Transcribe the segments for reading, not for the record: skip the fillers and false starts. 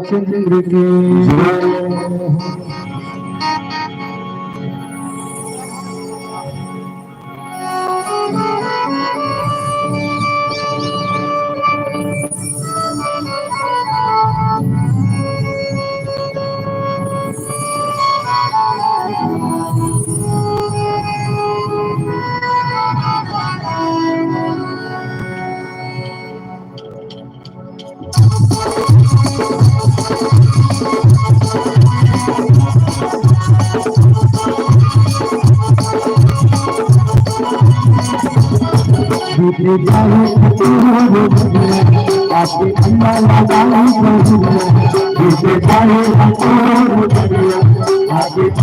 चंद्र की दूसरे जाए आपके अंदर लगाई दूसरे जाए आपके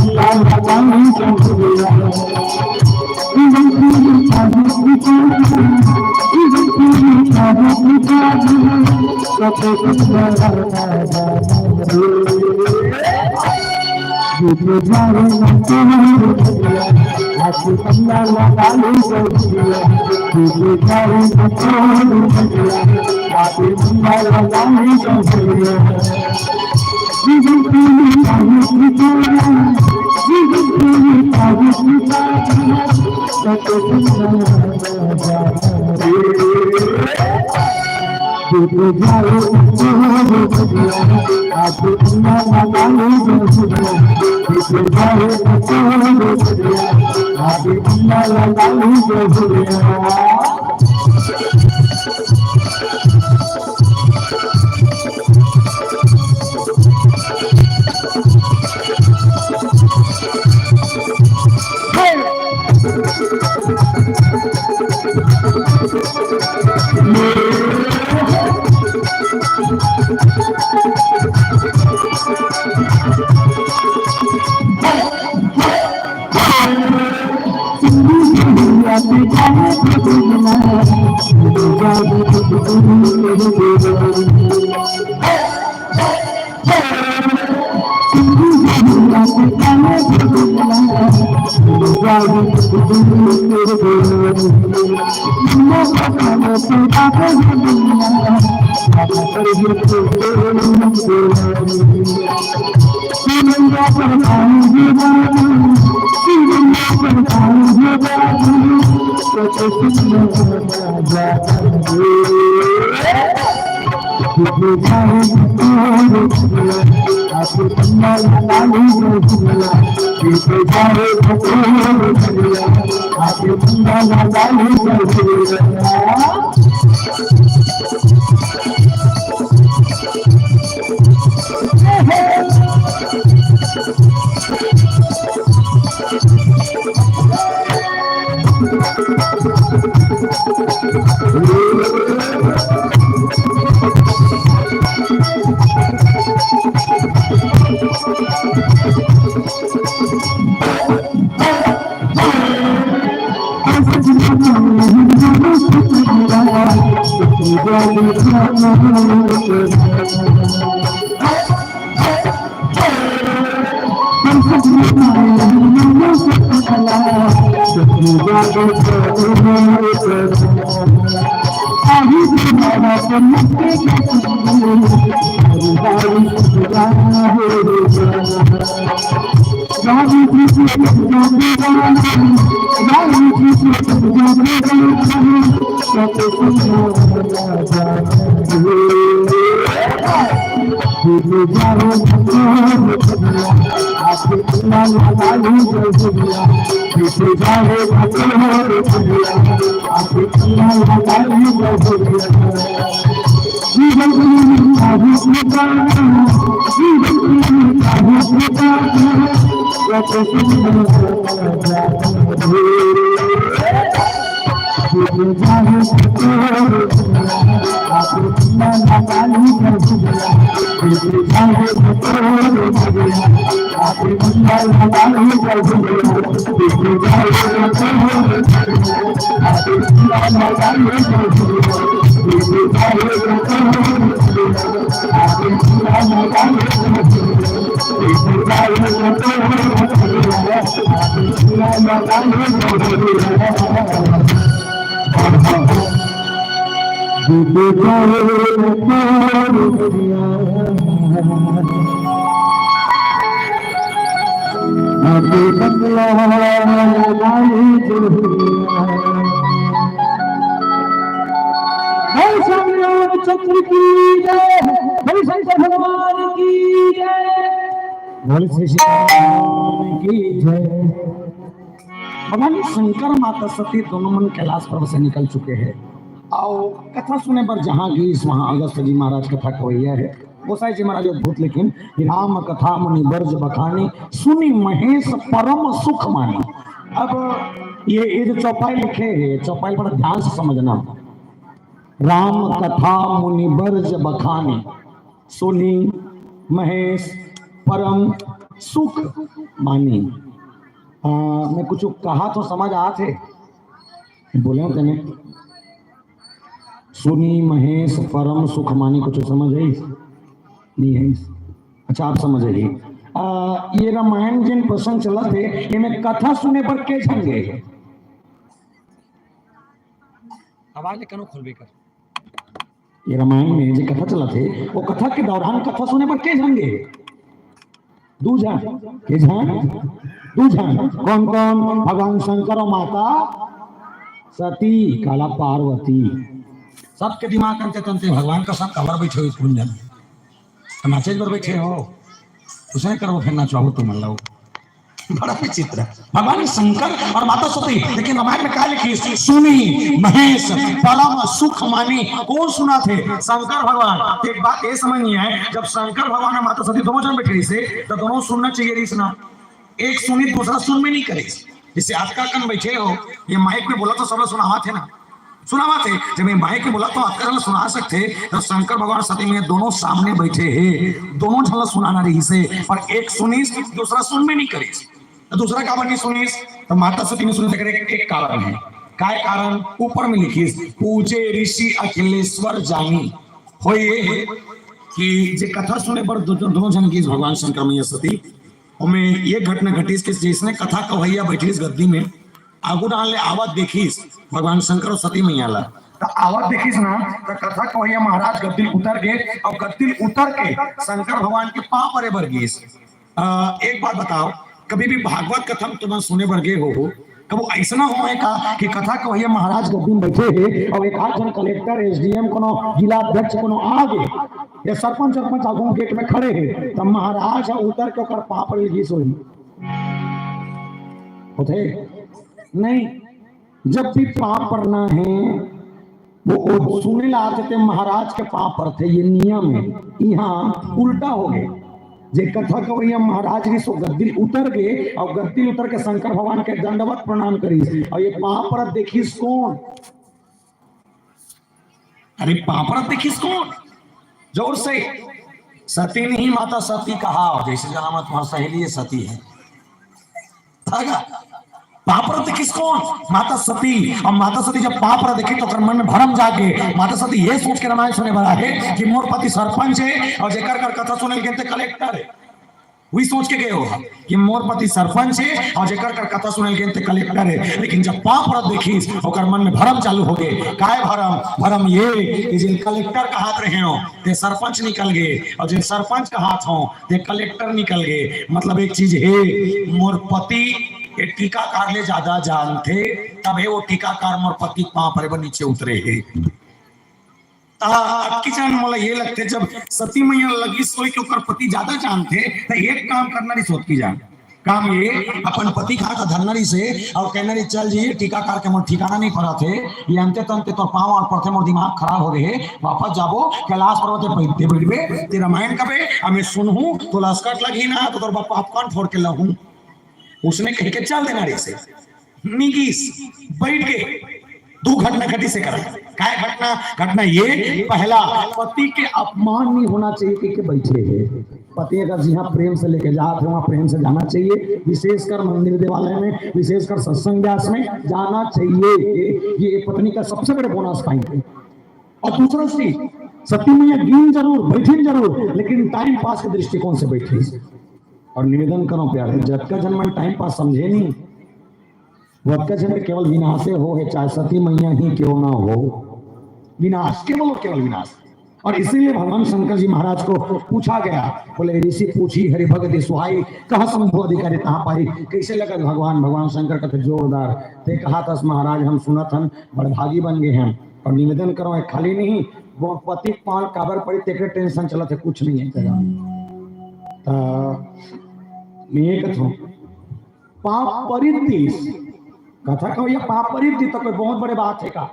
अंदर लगाई दूसरे जाए आपके अंदर लगाई दूसरे जाए आपके अंदर लगाई दूसरे जाए आपके अंदर लगाई दूसरे जाए आपके अंदर लगाई बीत जाए बंगला लगाई चंद्र की जय, हरि शंकर भगवान की जय, बोल श्री सीताराम की जय। भगवान शंकर माता सती दोनों मन कैलाश पर्वत से निकल चुके हैं और कथा सुने पर जहां गई वहां अगस्त जी महाराज कथा कवैया है। गोसाई जी महाराज अद्भुत लिखिन राम कथा मुनि बर्ज बखानी सुनी महेश परम सुख मानी। अब ये जो चौपाई लिखे है, चौपाई बड़ा ध्यान से समझना। राम कथा मुनि बर्ज बखानी सुनी महेश परम सुख मानी। मैं कुछ कहा तो समझ आते बोले तेने सुनी महेश परम सुख मानी, कुछ समझ आई नहीं है? अच्छा आप समझ आइए। ये रामायण जिन प्रसंग चला थे इनमें कथा सुने पर के झंगे आवाज कनो खोलबे कर। ये रामायण में जो कथा चला थे वो कथा के दौरान कथा सुने पर के झंगे दूजा के दूजा कौन कौन? भगवान शंकर और माता सती काला पार्वती। सबके दिमाग करते तंते भगवान का सब कवर बैठे हुए कुंजन नाचे पर बैठे हो उसे करो फिर ना चाहो तुम लो। बड़ा विचित्र भगवान शंकर और माता सती। लेकिन रामायण में क्या लिखी? सुनी महेश परम सुख मानी। कौन सुना थे? शंकर भगवान। एक बात ये समझ नहीं है, जब शंकर भगवान और माता सती दोनों जन बैठे से तो दोनों सुनना चाहिए रही सुना। एक सुनी दूसरा सुन में नहीं करे। जिससे आज का कन बैठे हो ये माइक में बोला तो सब सुनावा थे ना, सुनावा थे। जब मैं माइक में बोला तो आपका सुना सकते। तो शंकर भगवान सती में दोनों सामने बैठे हैं, दोनों झल सुनाना रही से, और एक सुनी दूसरा सुन में नहीं करे। तो दूसरा कारण नहीं सुनी तो माता सती ने सुनी। एक कारण है, काय कारण ऊपर में लिखी पूजे ऋषि अखिलेश्वर जानी हो। ये है कि जे कथा सुने पर दोनों जन की भगवान शंकर मैया सती में ये घटना घटी कि जिसने कथा कवैया बैठी इस गद्दी में आगू डालने आवाज देखीस भगवान शंकर और सती मैया ला तो आवाज देखीस ना तो कथा कवैया महाराज गद्दी उतर गए और गद्दी उतर के शंकर भगवान के पांव परे बर गए। एक बात बताओ, कभी भी भागवत कथा तुम सुने बर गए हो कब ऐसा हो का कि कथा कवैया महाराज गद्दी में बैठे हैं और एक आध जन कलेक्टर एसडीएम कोनो जिला अध्यक्ष कोनो आ गए या सरपंच आगू गेट में खड़े हैं तब महाराज उतर के ओकर पांव पर लगी सोई होते नहीं। जब भी पाप पड़ना है वो सुने लाते थे महाराज के पाप पर थे। ये नियम है, यहाँ उल्टा हो गए। जे कथा कवैया महाराज की सो गद्दी उतर गए और गद्दी उतर के शंकर भगवान के दंडवत प्रणाम करी और ये पाप पर देखिस कौन? अरे पाप पर देखिस कौन? जोर से सती नहीं माता सती कहा जैसे जनामा तुम्हारा सहेली सती है। पापड़ देखिस कौन? माता सती। और माता सती जब पापड़ देखी तो मन में भरम जाके माता सती ये सोच के रामायण सुने वाला है कि मोर पति सरपंच है और जेकर कर कथा सुने के कलेक्टर है। वही सोच के गए हो कि मोर पति सरपंच है और जेकर कर कथा सुने के कलेक्टर है। लेकिन जब पापड़ देखीस और मन में भरम चालू हो गए। काय भरम ये कि जे कलेक्टर का हाथ रहे हो ते सरपंच निकल गए और जे सरपंच का हाथ हो ते कलेक्टर निकल गए। मतलब एक चीज है, मोर पति ये टीकाकार ले ज्यादा जानते तब वो टीकाकार मोर पति पांव पर नीचे उतरे है। किसान मोला ये लगते जब सती मैया लगी सोई के ऊपर पति ज्यादा जानते तो एक काम करना नहीं सोच की जान काम ये अपन पति खा का धरना रही से और कहना रही चल जी टीकाकार के मोर ठिकाना नहीं पड़ा थे ये अंते तंते तो पांव और पड़ते मोर दिमाग खराब हो गए वापस जाबो कैलाश पर्वत पे बैठबे ते रामायण कबे हमें सुनहूं तो लस्कट लगी ना तो तोर बाप पॉपकॉर्न फोड़ के लहूं। उसने कह के चल देना रे से निगीस बैठ के दो घटना घटी से करा। क्या घटना ये पहला पति के अपमान नहीं होना चाहिए कि बैठे हैं। पति अगर जहाँ प्रेम से लेके जाते वहाँ प्रेम से जाना चाहिए। विशेषकर मंदिर देवालय में, विशेषकर सत्संग व्यास में जाना चाहिए। ये पत्नी का सबसे बड़े बोनस पॉइंट है। और दूसरा सती मैया गिन जरूर बैठी जरूर लेकिन टाइम पास के दृष्टिकोण से बैठी। और निवेदन करो प्यारे जब का जन्म टाइम पास समझे नहीं वक्त का जन्म केवल विनाशे हो है चाहे सती मैया ही क्यों ना हो। विनाश, केवल और केवल विनाश। और इसीलिए भगवान शंकर जी महाराज को पूछा गया, बोले ऋषि पूछी हरि भगत सुहाई, कहा संभव अधिकारी तहाँ पाई। कैसे लगा भगवान शंकर का जोरदार। ते कहा था महाराज हम सुनत हम बड़े भागी बन गए हैं, और निवेदन करो है खाली नहीं वो पति पाल काबर पड़ी तेरे टेंशन चला थे, कुछ नहीं है जगह। पाप परिधि कथा कहो, पाप परिधि तो कोई बहुत बड़े बात है का,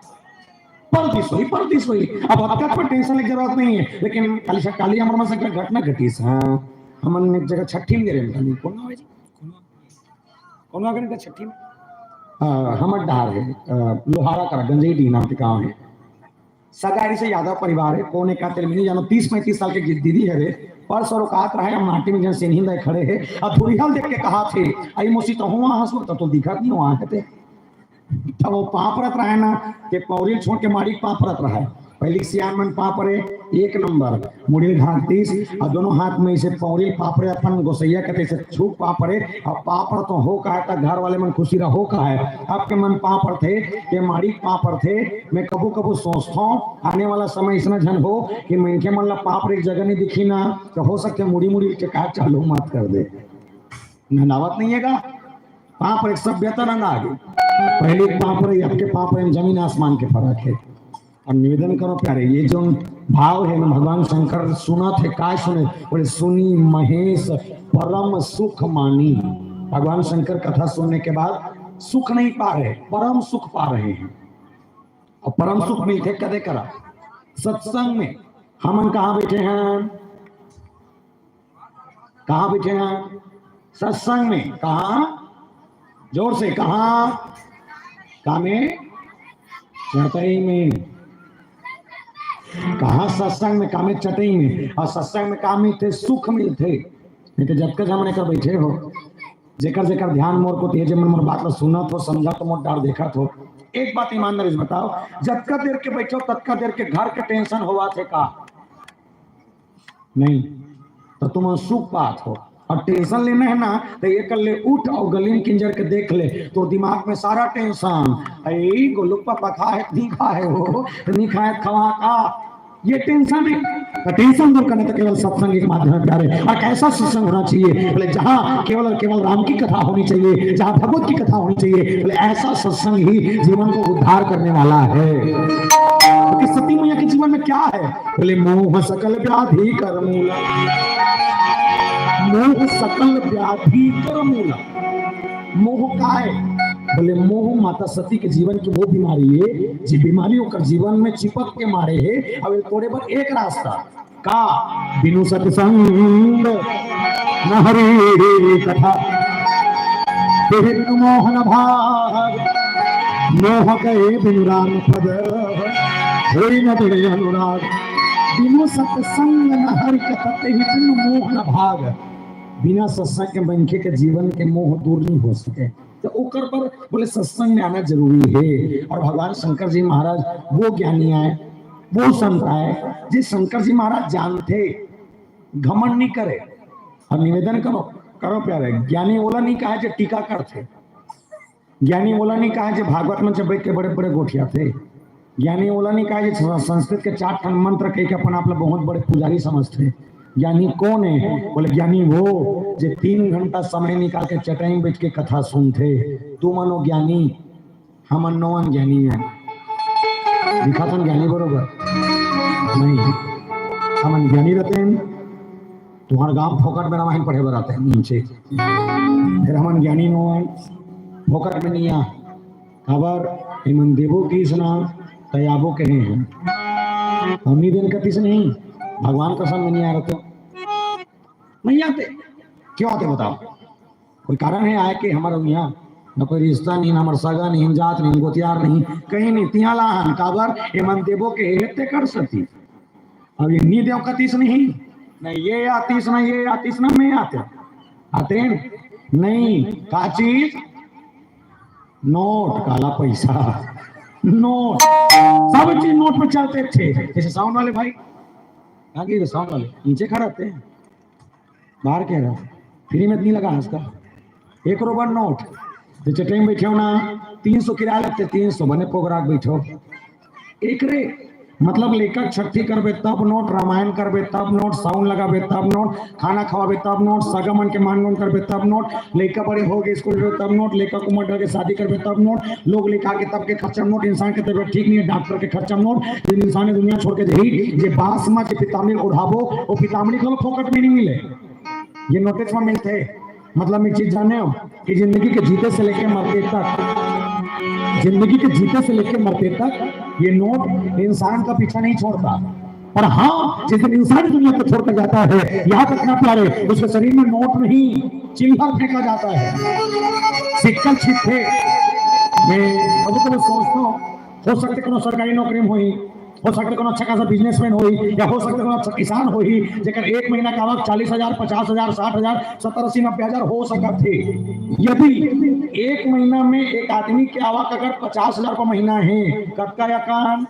परदिश हुई। अब हत्या पर टेंशन की जरूरत नहीं है, लेकिन काली हमारे से क्या घटना घटी। हाँ हम एक जगह छठी में गिरे कौन का छठी में हमर डार है लोहारा का गंजेडी नाम के गाँव है। सगाई से यादव परिवार है, कोने का तेलमिनी जानो 30-35 साल के दीदी है रे, पर सरोकात रहे हम माटी में जन सेनी दे खड़े है। अब धुरिहल देख के कहा थे आई मोसी तो हुआ हंसो तो दिखत नहीं वहां थे। तब वो पापरत रहे ना कि पौरी छोड़ के माड़ी पापरत रहा है। पहली सियान मन पापरे 1 नंबर मुड़ी घाट 30 और दोनों हाथ में इसे पौरी पापरे अपन गोसैया कहते से छूक पापरे। और पापड़ तो हो का है तो घर वाले मन खुशी रहो का है। आपके मन पापड़ थे के माड़ी पापड़ थे। मैं कबू कबू सोचता हूँ आने वाला समय इतना झन हो कि मनके मन ला पापड़ एक जगह नहीं दिखी ना तो हो सकते मुड़ी मुड़ी के काट चालू मत कर दे। नहावत नहीं है का पापड़ एक सभ्यता रंग आगे। पहले पापड़ आपके पापड़ जमीन आसमान के फर्क है। और निवेदन करो प्यारे ये जो भाव है ना भगवान शंकर सुना थे काय सुने बोले सुनी महेश परम सुख मानी। भगवान शंकर कथा सुनने के बाद सुख नहीं पा रहे, परम सुख पा रहे हैं। और परम सुख मिलते कदे करा सत्संग में। हम कहाँ बैठे हैं, कहाँ बैठे हैं सत्संग में। कहा जोर से कहा में चटई में, कहा सत्संग में कामे चटई में। और सत्संग में कामी थे सुख मिलते। नहीं जब तक हमने कर बैठे हो जेकर जेकर ध्यान मोर को तेज मन मोर बात ला सुना तो समझा तो मोर डार देखा तो। एक बात ईमानदारी से बताओ जब तक देर के बैठो तब तक देर के घर के टेंशन होवा थे का नहीं तो तुम सुख पात हो। और टेंशन लेना है ना तो ये कर ले उठ और गलीन किंजर के देख ले तो दिमाग में सारा टेंशन आई गोलुप्पा पखा है नहीं खा है वो नहीं खाए खवा का ये टेंशन है। टेंशन दूर करने तो केवल सत्संग के माध्यम से प्यारे। और कैसा सत्संग होना चाहिए बोले जहाँ केवल और केवल राम की कथा होनी चाहिए, जहाँ भगवत की कथा होनी चाहिए। बोले ऐसा सत्संग ही जीवन को उद्धार करने वाला है। तो सती मैया के जीवन में क्या है बोले मोह सकल व्याधि कर मूला, मोह सकल व्याधि कर मूला। मोह का है बोले मोह माता सती के जीवन की वो बीमारी है जी बीमारियों का जीवन में चिपक के मारे है। अब थोड़े पर एक रास्ता का बिनु सत्संग न हरि कथा बिनु मोहन भाग, मोह गए बिनु राम पद होई न बड़े अनुराग। बिनु सत्संग न हरि कथा बिनु मोह न भाग। बिना सत्संग के मनखे के जीवन के मोह दूर नहीं हो सके तो ओकर पर बोले सत्संग में आना जरूरी है। और भगवान शंकर जी महाराज वो ज्ञानी आए वो संत आए जिस शंकर जी महाराज जानते घमंड नहीं करे। और निवेदन करो प्यारे ज्ञानी बोला नहीं कहा जो टीकाकर थे, ज्ञानी बोला नहीं कहा जो भागवत में बैठ के बड़े बड़े गोठिया थे, ज्ञानी बोला नहीं कहा जो संस्कृत के 4 ठन मंत्र कह के अपन आप लोग बहुत बड़े पुजारी समझते। ज्ञानी कौन है बोले ज्ञानी वो जो 3 घंटा समय निकाल के चटाई में बैठ के कथा सुनते। तू मनो ज्ञानी हम नौन ज्ञानी है दिखा था ज्ञानी बरोबर नहीं हम ज्ञानी रहते हैं। तुम्हारे गांव फोकट में रामायण पढ़े बराते हैं नीचे फिर हम ज्ञानी नौन फोकट में नहीं आ खबर हेमन देवो की स्नान तयाबो कहे हैं हमनी दिन कति से नहीं भगवान का संग नहीं आ रहे तो नहीं आते। क्यों आते बताओ कोई कारण है आए कि हमारा यहाँ न कोई रिश्ता नहीं, न हमारा सगा नहीं, जात नहीं, गोतियार नहीं, कहीं नहीं तिया लाहन काबर ये मन देवो के हेते कर सकती। अब ये नी देव कतीस नहीं ये आतीस ना ये आतीस ना मैं आते नहीं का चीज नोट काला पैसा नोट सब चीज नोट में चलते थे। जैसे साउंड वाले भाई आगे साउंड वाले नीचे खड़े रहते हैं बाहर कह रहा फ्री में नहीं लगा हंसका 1 रुपया नोट तो चटाई में बैठे हो ना 300 किराया लगते 300 बने पोगराग बैठो एक रे मतलब लेकर छठी करबे तब नोट, रामायण करबे तब नोट, साउंड लगाबे तब नोट, खाना खवाबे तब नोट, सगा मन के मान करबे तब नोट, लड़का बड़े हो गए स्कूल में तब नोट, लड़का को मर के शादी करबे तब नोट, लोग लिखा के तब के खर्चा नोट, इंसान के तबियत ठीक नहीं है डॉक्टर के खर्चा नोट, इंसान दुनिया छोड़ के जही जे बास में पितामरी उड़ाबो वो पितामरी को फोकट में नहीं मिले, ये नोटिस में मिलते। मतलब एक चीज जाने हो कि जिंदगी के जीते से लेकर मरते तक, जिंदगी के जीते से लेकर मरते तक ये नोट इंसान का पीछा नहीं छोड़ता। और हाँ, जिस दिन इंसान दुनिया को छोड़कर जाता है, याद रखना प्यारे, उसके शरीर में नोट नहीं चिल्हर फेंका जाता है, सिक्कल छिपे। मैं कभी कभी सोचता हूँ हो सकते कोनो सरकारी नौकरी में हुई, हो सकते कोनो अच्छा खासा बिजनेसमैन होई, या हो सकते कोनो अच्छा किसान होई जेकर एक महीना का आवक 40,000, 50,000, 60,000, 70, 80, 90,000 हो सकता थे। यदि एक महीना में एक आदमी की आवक अगर 50,000 का महीना है, कब का यकान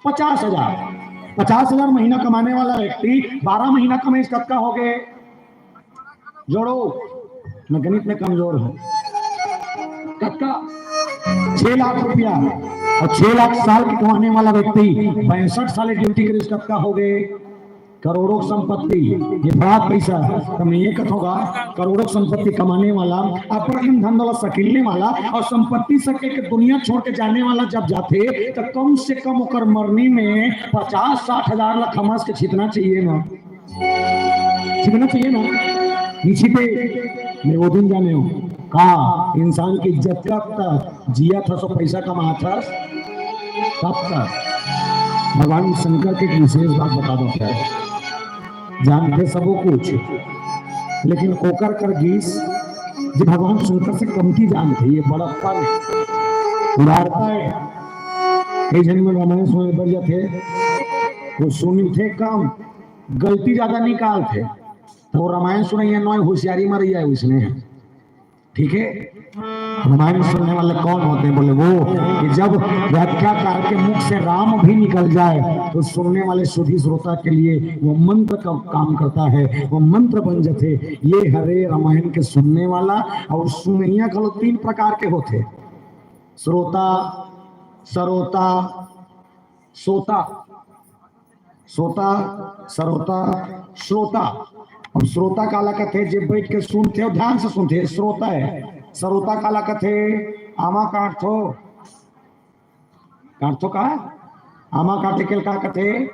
50,000, 50,000 महीना कमाने वाला व्यक्ति 12 महीना कमाई कब का हो गए, जोड़ो, मैं गणित में कमजोर हूं, कब का 6 लाख रुपया, और 6 लाख साल के कमाने वाला व्यक्ति 65 साल ड्यूटी के कब का हो गए, करोड़ों संपत्ति, ये बड़ा पैसा। तो मैं ये कहूँगा करोड़ों संपत्ति कमाने वाला, अपरकम धन दौलत सकिलने वाला और संपत्ति सके के दुनिया छोड़ के जाने वाला जब जाते तो कम से कम उकर मरनी में 50-60 हजार लाख खमास के छितना चाहिए ना, छितना चाहिए ना। नीचे पे मैं वो दिन जाने हूँ कहा इंसान की इज्जत कब तक जिया था सो पैसा कमा था तब तक। भगवान शंकर की विशेष बात बता दो क्या जानते सबो कुछ, लेकिन ओकर कर गीस जो भगवान शंकर से कमती जानते, ये बड़प्पन उड़ाता है। कई जन में रामायण सुनने बढ़िया थे, वो सुनी थे कम, गलती ज्यादा निकाल थे, तो रामायण सुनाइए नौ होशियारी मर है उसने, ठीक है। रामायण सुनने वाले कौन होते हैं, बोले वो कि जब व्याख्याकार के मुख से राम भी निकल जाए तो सुनने वाले सुधी श्रोता के लिए वो मंत्र का काम करता है, वो मंत्र बन जाते। ये हरे रामायण के सुनने वाला और सुनैया खलो 3 प्रकार के होते, श्रोता, सरोता, सोता, सोता, सरोता, श्रोता। अब श्रोता काला कथे जे बैठ के सुनते हो ध्यान से सुनते, श्रोता है। सरोता काला कथे आमा काटो, काटो का आमा काटे के का कथे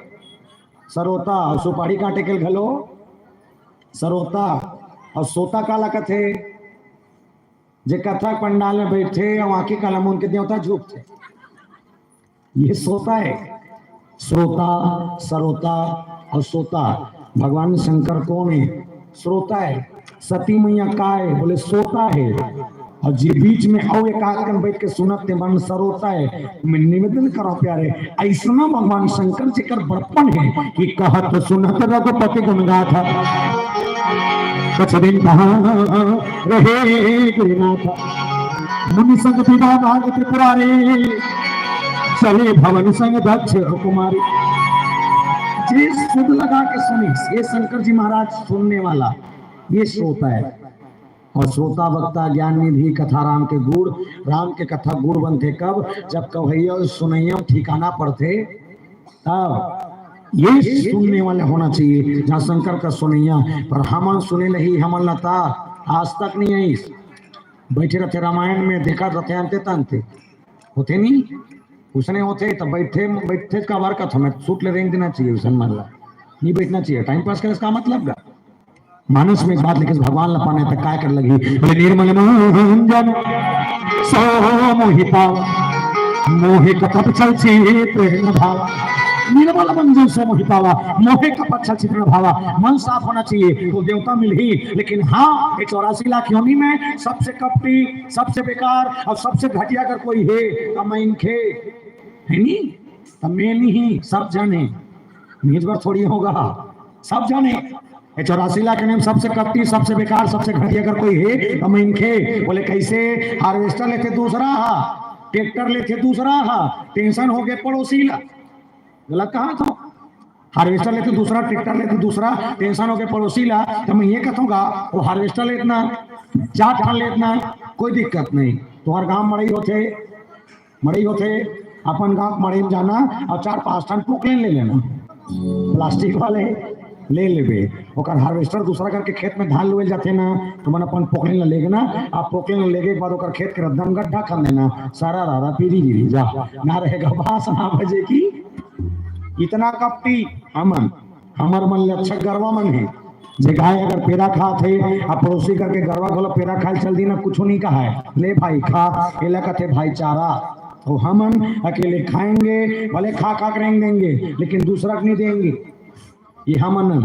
सरोता, सुपारी काटे के घलो सरोता। और सोता काला कथे जे कथा पंडाल में बैठे और आंखी काला मुन के देवता झूठ थे, ये सोता है। श्रोता, सरोता और सोता। भगवान शंकर कौन है, श्रोता है। सती मैया का है, बोले सोता है। और जी बीच में औ एक आकर बैठ के सुनते मन सरोता है। मैं निवेदन करो प्यारे, ऐसा भगवान शंकर जी कर बड़पन है कि कहत सुनत रघुपति गुण गाथा, कुछ दिन कहाँ रहे गिरनाथ, मुनि संग विदा नाग त्रिपुरारी, चले भवन संग दक्ष कुमारी। जिस सुध लगा के सुनी, ये शंकर जी महाराज सुनने वाला, ये श्रोता है। और श्रोता वक्ता ज्ञान निधि कथा राम के गुड़, राम के कथा गुड़ बनते कब, जब कवैया सुनैया ठिकाना पड़ते तब। ये सुनने वाले होना चाहिए जहाँ शंकर का सुनैया। पर हम सुने नहीं, हम लता आज तक नहीं आई, बैठे रहते रामायण में, देखा रहते अंते तंते होते नहीं, उसने होते तो बैठे बैठे का बार का था, मैं सूट ले रेंग देना चाहिए, उसन मान ला नहीं बैठना चाहिए, टाइम पास करे इसका मतलब का मानस में एक बात लिखे भगवान लपाने तक काय कर लगी, निर्मल मंजन सो मोहिता मोहे कपट चल चित्र भावा, निर्मल मंजन सो मोहितावा मोहे कपट चल चित्र भावा। मन साफ होना चाहिए तो देवता मिल ही, लेकिन हाँ 84 लाख योनि में सबसे कपटी, सबसे बेकार और सबसे घटिया अगर कोई है तो मैं इनके है नहीं, तो मैं नहीं, सब जाने मेज पर थोड़ी होगा, सब जाने 84 लाख में सबसे कपटी, सबसे बेकार, सबसे घटिया अगर कोई है तो मैं इनके। बोले कैसे, हार्वेस्टर लेते दूसरा, ट्रैक्टर लेते दूसरा, टेंशन हो गए पड़ोसी ला, गलत कहा था। हार्वेस्टर लेते दूसरा, ट्रैक्टर लेते दूसरा, टेंशन हो गए पड़ोसी ला। तो मैं ये कहूँगा वो हार्वेस्टर लेतना, 4 ठान लेतना, कोई दिक्कत नहीं। तो हर गांव मड़ई होते अपन गांव मरे में जाना और 4-5 टन पोकलेन ले लेना, प्लास्टिक वाले ले लेबे, ओकर हार्वेस्टर दूसरा करके खेत में धान लुएल जाते ना, तो मन अपन पोकलेन ले लेना, आप पोकलेन लेके के बाद ओकर खेत के रद्दम गड्ढा कर देना, सारा रारा पीरी गिरी जा ना रहेगा बास ना बजे की। इतना कपटी हमन हमर मन ले अच्छा गरवा मन है जे गाय अगर पेड़ा खा थे आ पड़ोसी करके गरवा खोला पेड़ा खाए चल दी ना कुछ नहीं कहा है, ले भाई खा एला कहते भाईचारा। तो हमन अकेले खाएंगे भले खा खा कर देंगे लेकिन दूसरा को नहीं देंगे, ये हमन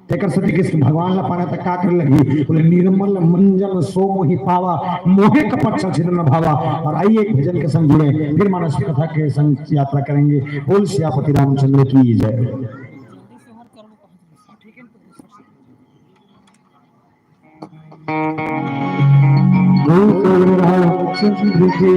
तेकर सत्य किस भगवान ला पाना तक का कर लगी बोले निर्मल मंजन सो मोहि पावा मोहे कपट छिद न भावा। और आइए एक भजन के संग जुड़े फिर मानस कथा के संग यात्रा करेंगे। बोल सियापति रामचंद्र की जय। रामचंद्र की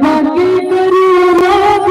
बाकी करी रात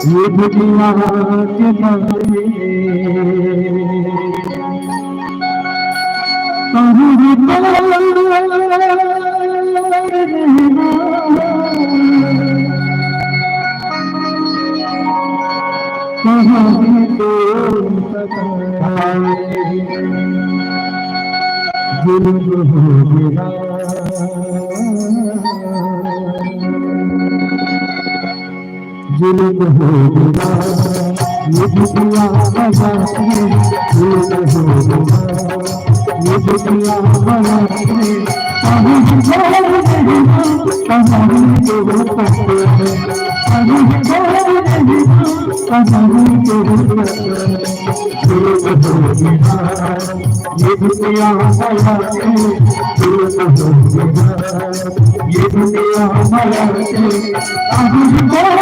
ये दुनिया के बंदे जुल्म हो गया ये दुनिया बजाते जुल्म हो गया ये दुनिया बजाते कहीं जोर नहीं कहीं जोर करते हैं कहीं जोर नहीं कहीं जोर करते हैं जुल्म हो गया ये दुनिया बजाते जुल्म हो गया ये दुनिया बजाते कहीं जोर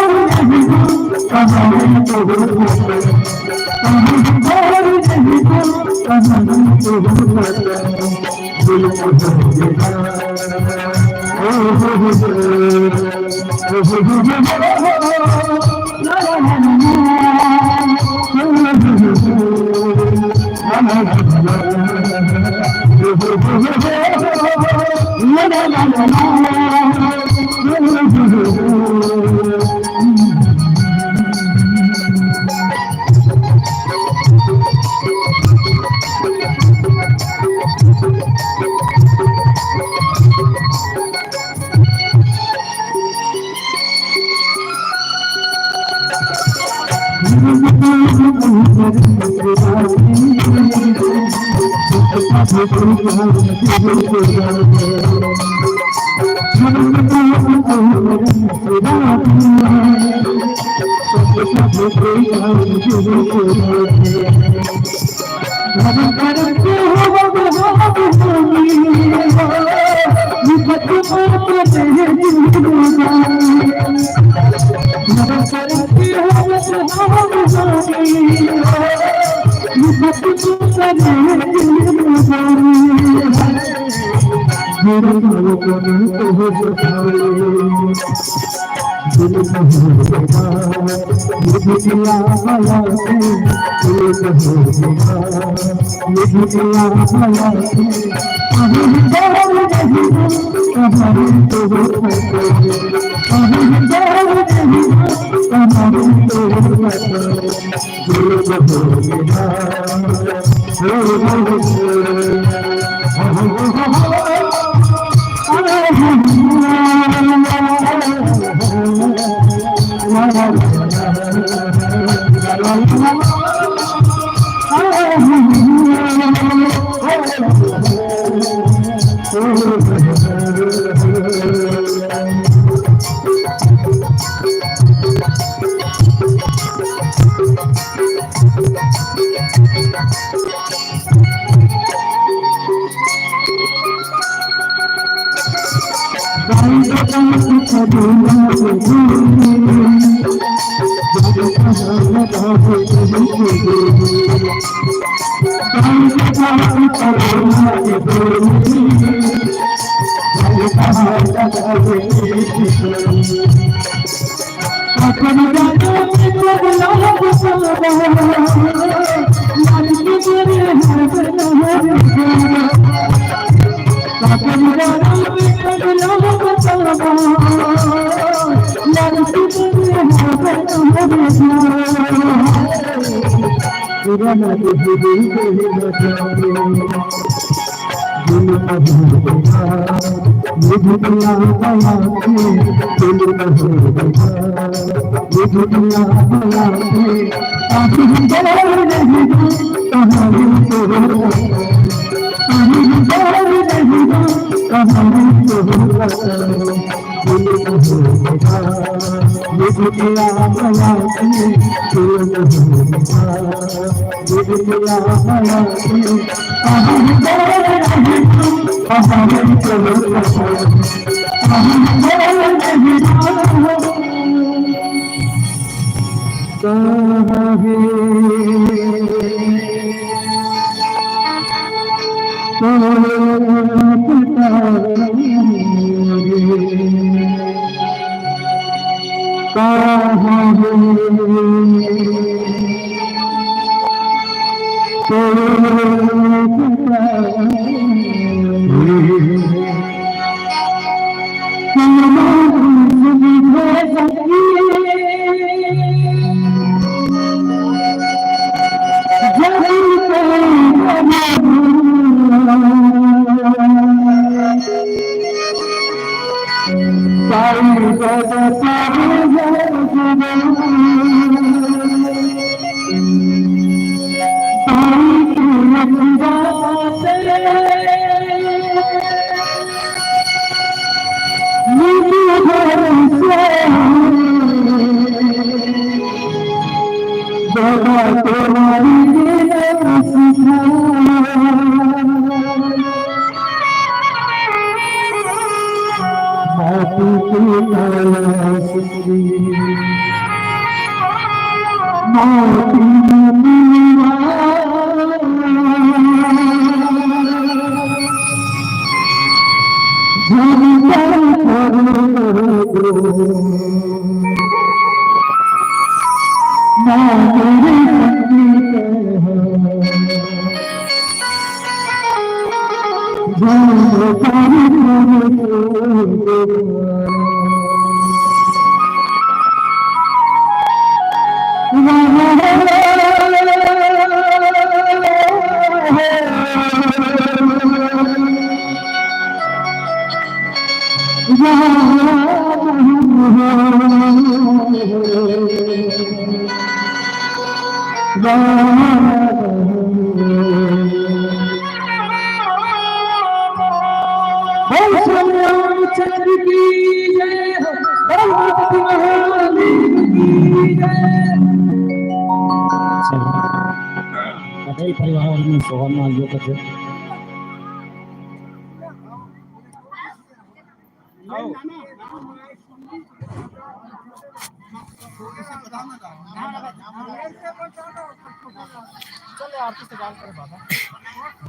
पटेल परिवार में सोहर में जो कथे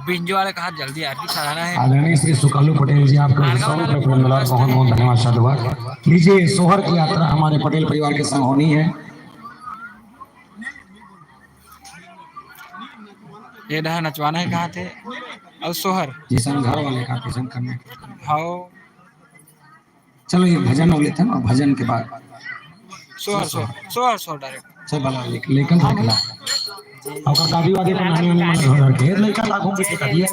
बिंजो वाले कहा जल्दी आरती सराहना है। आदरणीय श्री सुकालू पटेल जी आपका बहुत बहुत धन्यवाद साधुवाद। लीजिए सोहर की यात्रा हमारे पटेल परिवार के संग होनी है। ये डहा नचवाना है कहा थे और सोहर जिसन घर वाले का भजन करने। हाँ चलो ये भजन हो लेते हैं और भजन के बाद सोहर सोहर सोहर सोहर डायरेक्ट सब भला लेकिन रखला और दादी वादी को नानी वानी मन घर के लेकर लागू के दिया